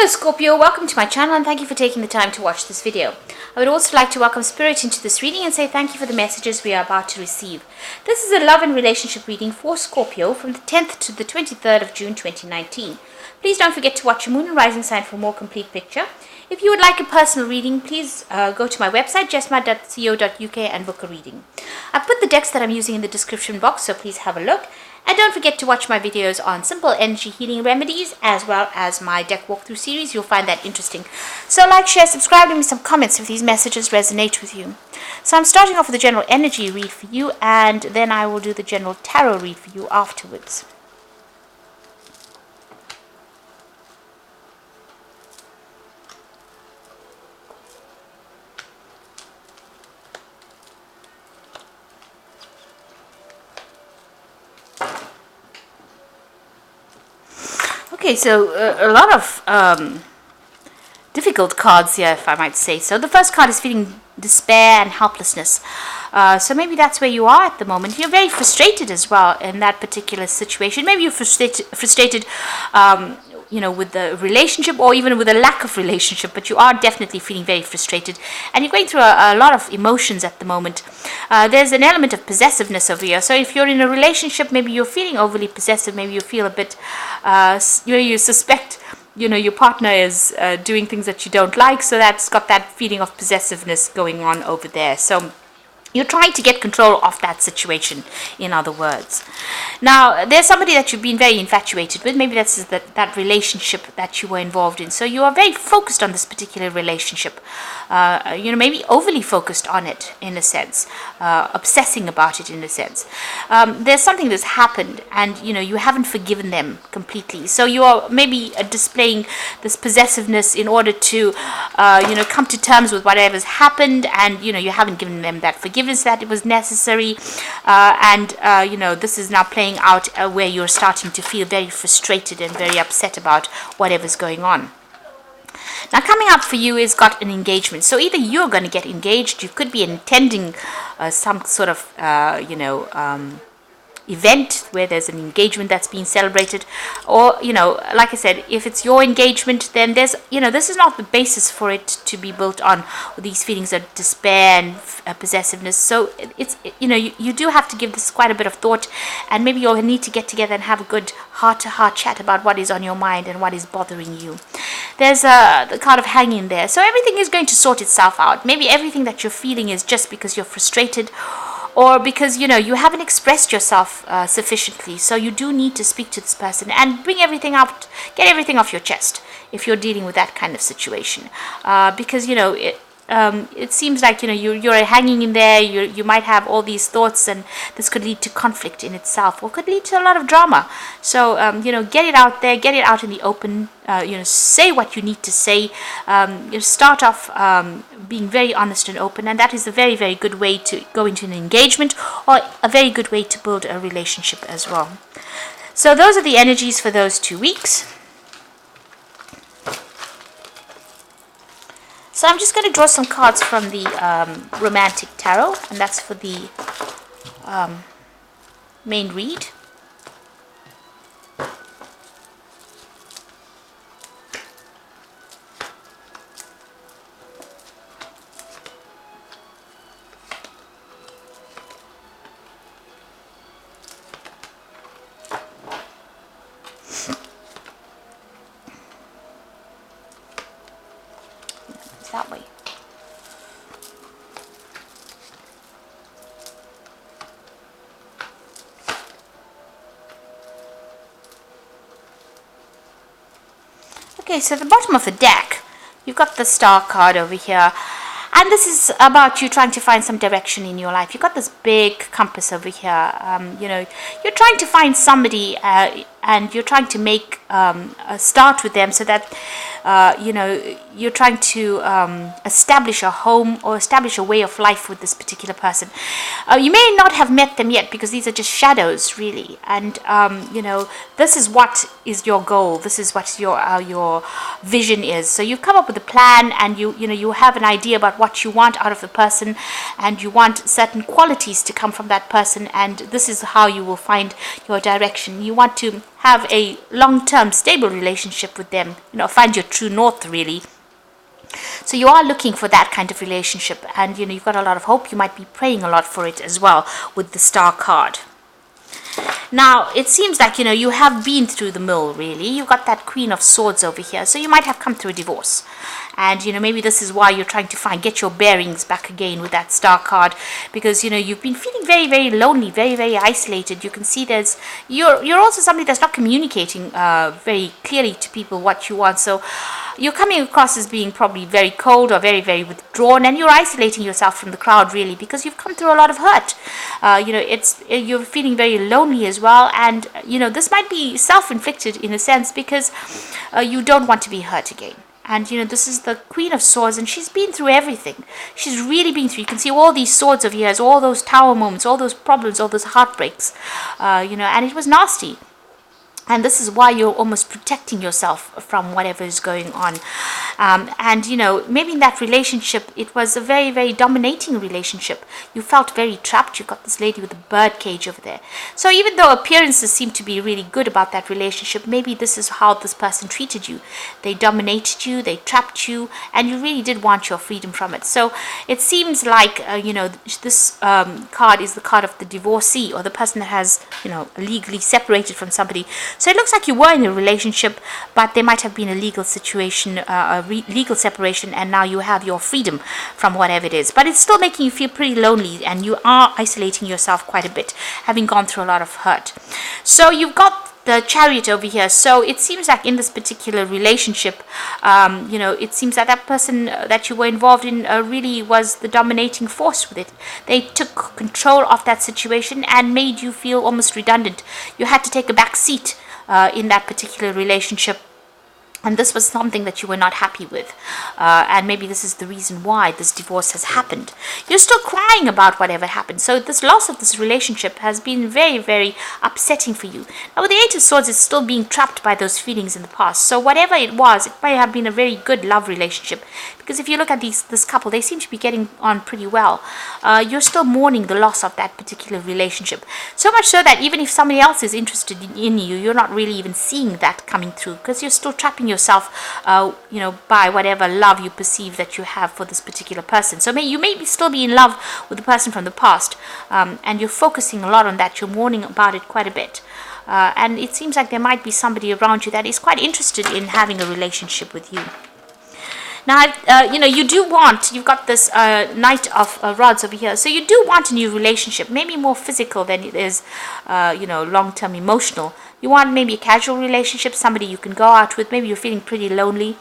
Hello Scorpio, welcome to my channel and thank you for taking the time to watch this video. I would also like to welcome Spirit into this reading and say thank you for the messages we are about to receive. This is a love and relationship reading for Scorpio from the 10th to the 23rd of June 2019. Please don't forget to watch your moon and rising sign for a more complete picture. If you would like a personal reading, please go to my website jessma.co.uk and book a reading. I've put the decks that I'm using in the description box, so please have a look. And don't forget to watch my videos on simple energy healing remedies as well as my deck walkthrough series. You'll find that interesting. So like, share, subscribe, leave me some comments if these messages resonate with you. So I'm starting off with a general energy read for you, and then I will do the general tarot read for you afterwards. Okay, so a lot of difficult cards here, if I might say so. The first card is feeling despair and helplessness. So maybe that's where you are at the moment. You're very frustrated as well in that particular situation. Maybe you're frustrated with the relationship or even with a lack of relationship, but you are definitely feeling very frustrated and you're going through a lot of emotions at the moment. There's an element of possessiveness over here. So if you're in a relationship, maybe you're feeling overly possessive, maybe you feel a bit, you suspect your partner is doing things that you don't like, so that's got that feeling of possessiveness going on over there. So you're trying to get control of that situation, in other words. Now, there's somebody that you've been very infatuated with. Maybe that's that relationship that you were involved in. So you are very focused on this particular relationship. Maybe overly focused on it, in a sense. Obsessing about it, in a sense. There's something that's happened, and, you haven't forgiven them completely. So you are maybe displaying this possessiveness in order to, come to terms with whatever's happened, and, you haven't given them that forgiveness that it was necessary, this is now playing out where you're starting to feel very frustrated and very upset about whatever's going on. Now, coming up for you is got an engagement. So either you're going to get engaged, you could be attending some sort of event where there's an engagement that's being celebrated, or like I said, if it's your engagement, then there's this is not the basis for it to be built on these feelings of despair and possessiveness. So it's you do have to give this quite a bit of thought, and maybe you'll need to get together and have a good heart-to-heart chat about what is on your mind and what is bothering you. There's the card of hanging there, so everything is going to sort itself out. Maybe everything that you're feeling is just because you're frustrated, or because you haven't expressed yourself sufficiently. So you do need to speak to this person and bring everything out, get everything off your chest if you're dealing with that kind of situation, because it seems like you're hanging in there. You might have all these thoughts, and this could lead to conflict in itself, or could lead to a lot of drama. So get it out there, get it out in the open. Say what you need to say. Start off being very honest and open, and that is a very, very good way to go into an engagement, or a very good way to build a relationship as well. So those are the energies for those 2 weeks. So I'm just going to draw some cards from the Romantic Tarot, and that's for the main read. That way. Okay, so at the bottom of the deck, you've got the Star card over here. And this is about you trying to find some direction in your life. You've got this big compass over here. You're trying to find somebody, and you're trying to make a start with them, so that you're trying to establish a home or establish a way of life with this particular person. You may not have met them yet, because these are just shadows, really. And this is what is your goal. This is what your vision is. So you've come up with a plan, and you have an idea about what you want out of the person, and you want certain qualities to come from that person, and this is how you will find your direction. You want to have a long-term stable relationship with them, find your true north really. So you are looking for that kind of relationship, and you've got a lot of hope. You might be praying a lot for it as well with the Star card. Now, it seems like, you have been through the mill, really. You've got that Queen of Swords over here. So you might have come through a divorce. And, maybe this is why you're trying to get your bearings back again with that Star card. Because, you've been feeling very, very lonely, very, very isolated. You can see you're also somebody that's not communicating very clearly to people what you want. So you're coming across as being probably very cold or very, very withdrawn, and you're isolating yourself from the crowd really because you've come through a lot of hurt. You're feeling very lonely as well, and this might be self-inflicted in a sense because you don't want to be hurt again. And this is the Queen of Swords, and she's been through everything. She's really been through. You can see all these swords of hers, all those tower moments, all those problems, all those heartbreaks, and it was nasty. And this is why you're almost protecting yourself from whatever is going on. Maybe in that relationship, it was a very, very dominating relationship. You felt very trapped. You've got this lady with a bird cage over there. So even though appearances seem to be really good about that relationship, maybe this is how this person treated you. They dominated you, they trapped you, and you really did want your freedom from it. So it seems like, this card is the card of the divorcee, or the person that has, legally separated from somebody. So it looks like you were in a relationship, but there might have been a legal situation, legal separation, and now you have your freedom from whatever it is. But it's still making you feel pretty lonely, and you are isolating yourself quite a bit, having gone through a lot of hurt. So you've got the Chariot over here. So it seems like in this particular relationship, it seems that that person that you were involved in really was the dominating force with it. They took control of that situation and made you feel almost redundant. You had to take a back seat in that particular relationship. And this was something that you were not happy with. And maybe this is the reason why this divorce has happened. You're still crying about whatever happened. So this loss of this relationship has been very, very upsetting for you. Now with the Eight of Swords, it's still being trapped by those feelings in the past. So whatever it was, it might have been a very good love relationship. Because if you look at this couple, they seem to be getting on pretty well. You're still mourning the loss of that particular relationship. So much so that even if somebody else is interested in you, you're not really even seeing that coming through. Because you're still trapping yourself, by whatever love you perceive that you have for this particular person. So you may still be in love with the person from the past, and you're focusing a lot on that. You're mourning about it quite a bit. And it seems like there might be somebody around you that is quite interested in having a relationship with you. Now, you do want, you've got this Knight of Rods over here, so you do want a new relationship, maybe more physical than it is, long-term emotional. You want maybe a casual relationship, somebody you can go out with, maybe you're feeling pretty lonely,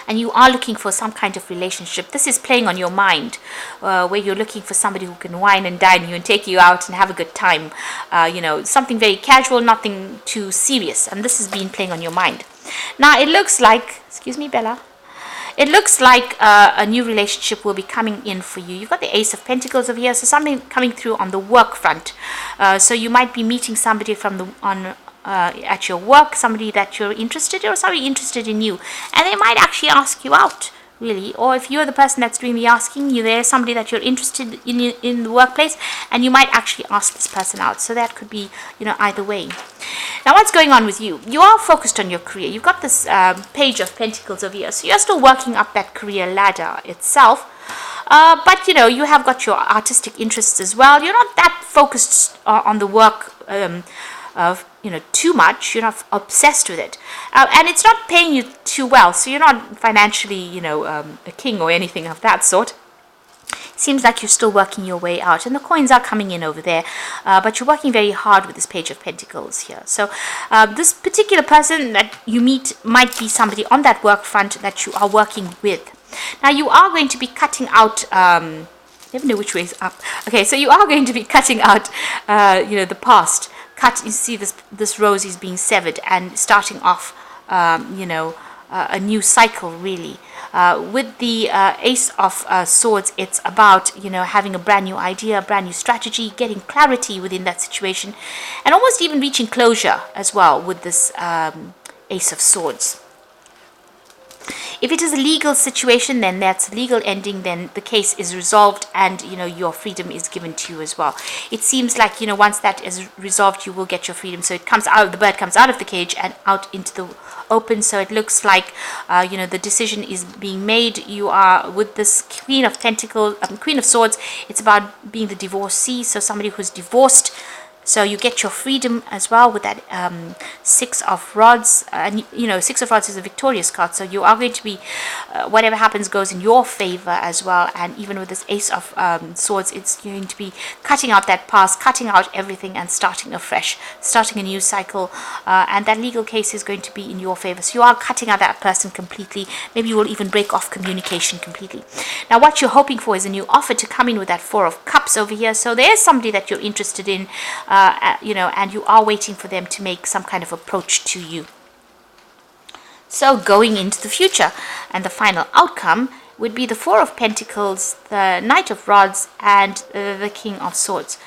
and you are looking for some kind of relationship. This is playing on your mind, where you're looking for somebody who can wine and dine you and take you out and have a good time. Something very casual, nothing too serious, and this has been playing on your mind. Now, it looks like, excuse me, Bella. It looks like a new relationship will be coming in for you. You've got the Ace of Pentacles over here, so something coming through on the work front. So you might be meeting somebody at your work, somebody that you're interested in, or somebody interested in you, and they might actually ask you out, really. Or if you're the person that's doing the asking, there's somebody that you're interested in the workplace, and you might actually ask this person out. So that could be, either way. Now, what's going on with you? You are focused on your career. You've got this Page of Pentacles over here. So you're still working up that career ladder itself. But, you have got your artistic interests as well. You're not that focused on the work, too much. You're not obsessed with it. And it's not paying you too well. So you're not financially, a king or anything of that sort. Seems like you're still working your way out, and the coins are coming in over there, but you're working very hard with this Page of Pentacles here. So this particular person that you meet might be somebody on that work front that you are working with. Now, you are going to be cutting out, never know which way is up. Okay, so you are going to be cutting out, the past. You see this rose is being severed and starting off, a new cycle, really. With the Ace of Swords, it's about, having a brand new idea, a brand new strategy, getting clarity within that situation, and almost even reaching closure as well with this Ace of Swords. If it is a legal situation, then that's a legal ending, then the case is resolved and, your freedom is given to you as well. It seems like, once that is resolved, you will get your freedom. So the bird comes out of the cage and out into the open. So it looks like, the decision is being made. You are with this Queen of Pentacles, Queen of Swords. It's about being the divorcee. So somebody who's divorced. So you get your freedom as well with that Six of Rods. And, Six of Rods is a victorious card. So you are going to be, whatever happens goes in your favor as well. And even with this Ace of Swords, it's going to be cutting out that past, cutting out everything and starting afresh, starting a new cycle. And that legal case is going to be in your favor. So you are cutting out that person completely. Maybe you will even break off communication completely. Now, what you're hoping for is a new offer to come in with that Four of Cups over here. So there's somebody that you're interested in. And you are waiting for them to make some kind of approach to you. So going into the future, and the final outcome would be the Four of Pentacles, the Knight of Rods, and the King of Swords.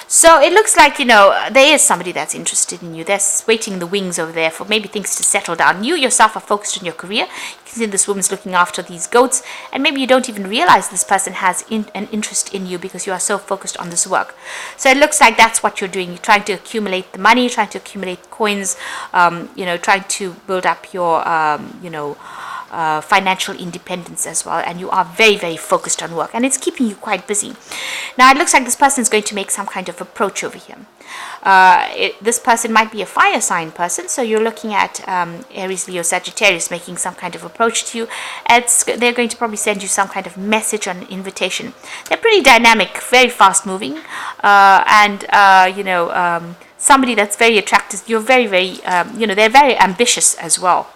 So it looks like, there is somebody that's interested in you. They're waiting in the wings over there for maybe things to settle down. You yourself are focused on your career. You can see this woman's looking after these goats, and maybe you don't even realize this person has an interest in you because you are so focused on this work. So it looks like that's what you're doing. You're trying to accumulate the money, trying to accumulate coins, trying to build up your, financial independence as well, and you are very, very focused on work, and it's keeping you quite busy. Now it looks like this person is going to make some kind of approach over here. This person might be a fire sign person, so you're looking at Aries, Leo, Sagittarius making some kind of approach to you. They're going to probably send you some kind of message or an invitation. They're pretty dynamic, very fast moving, somebody that's very attractive. You're very, very, they're very ambitious as well.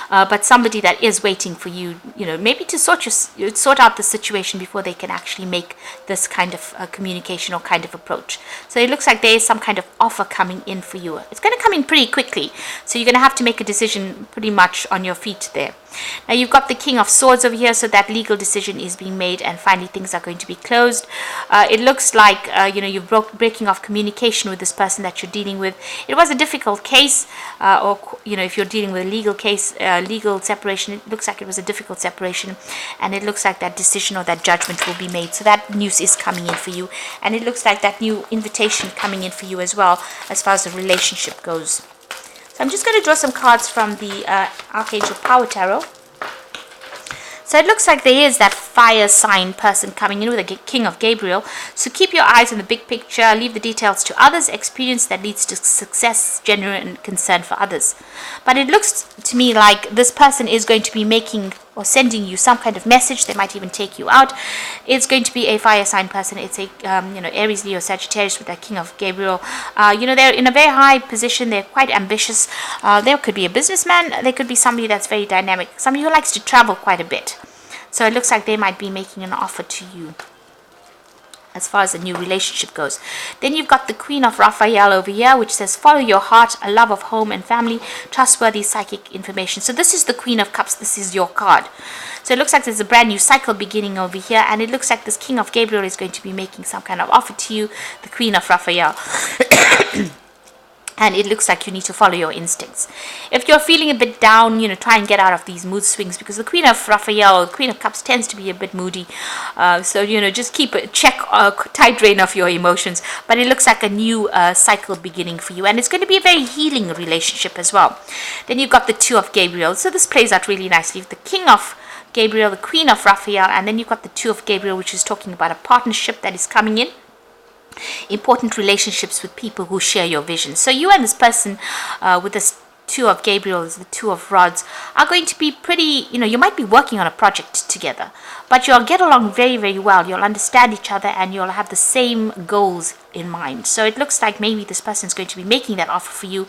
But somebody that is waiting for you, maybe to sort out the situation before they can actually make this kind of communication or kind of approach. So it looks like there is some kind of offer coming in for you. It's going to come in pretty quickly. So you're going to have to make a decision pretty much on your feet there. Now you've got the King of Swords over here, so that legal decision is being made and finally things are going to be closed. It looks like, you're breaking off communication with this person that you're dealing with. It was a difficult case, if you're dealing with a legal case, legal separation, it looks like it was a difficult separation, and it looks like that decision or that judgment will be made. So that news is coming in for you, and it looks like that new invitation coming in for you as well as far as the relationship goes. So I'm just going to draw some cards from the Archangel Power Tarot. So it looks like there is that fire sign person coming in with the King of Gabriel. So keep your eyes on the big picture, leave the details to others, experience that leads to success, genuine concern for others. But it looks to me like this person is going to be making or sending you some kind of message. They might even take you out. It's going to be a fire sign person. It's a, Aries, Leo, Sagittarius with that King of Gabriel. They're in a very high position. They're quite ambitious. There could be a businessman. There could be somebody that's very dynamic. Somebody who likes to travel quite a bit. So it looks like they might be making an offer to you as far as a new relationship goes. Then you've got the Queen of Raphael over here, which says, follow your heart, a love of home and family, trustworthy psychic information. So this is the Queen of Cups. This is your card. So it looks like there's a brand new cycle beginning over here, and it looks like this King of Gabriel is going to be making some kind of offer to you, the Queen of Raphael. And it looks like you need to follow your instincts. If you're feeling a bit down, try and get out of these mood swings, because the Queen of Raphael, the Queen of Cups, tends to be a bit moody. Just keep a tight rein of your emotions. But it looks like a new cycle beginning for you. And it's going to be a very healing relationship as well. Then you've got the Two of Gabriel. So this plays out really nicely. The King of Gabriel, the Queen of Raphael, and then you've got the Two of Gabriel, which is talking about a partnership that is coming in. Important relationships with people who share your vision. So you and this person with this Two of Gabriel, the Two of Rods, are going to be pretty, you might be working on a project together, but you'll get along very, very well. You'll understand each other and you'll have the same goals in mind. So it looks like maybe this person is going to be making that offer for you.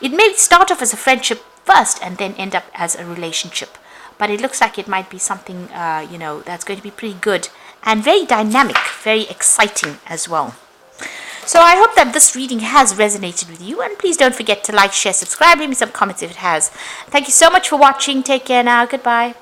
It may start off as a friendship first and then end up as a relationship. But it looks like it might be something, that's going to be pretty good and very dynamic, very exciting as well. So I hope that this reading has resonated with you, and please don't forget to like, share, subscribe, leave me some comments if it has. Thank you so much for watching. Take care now. Goodbye.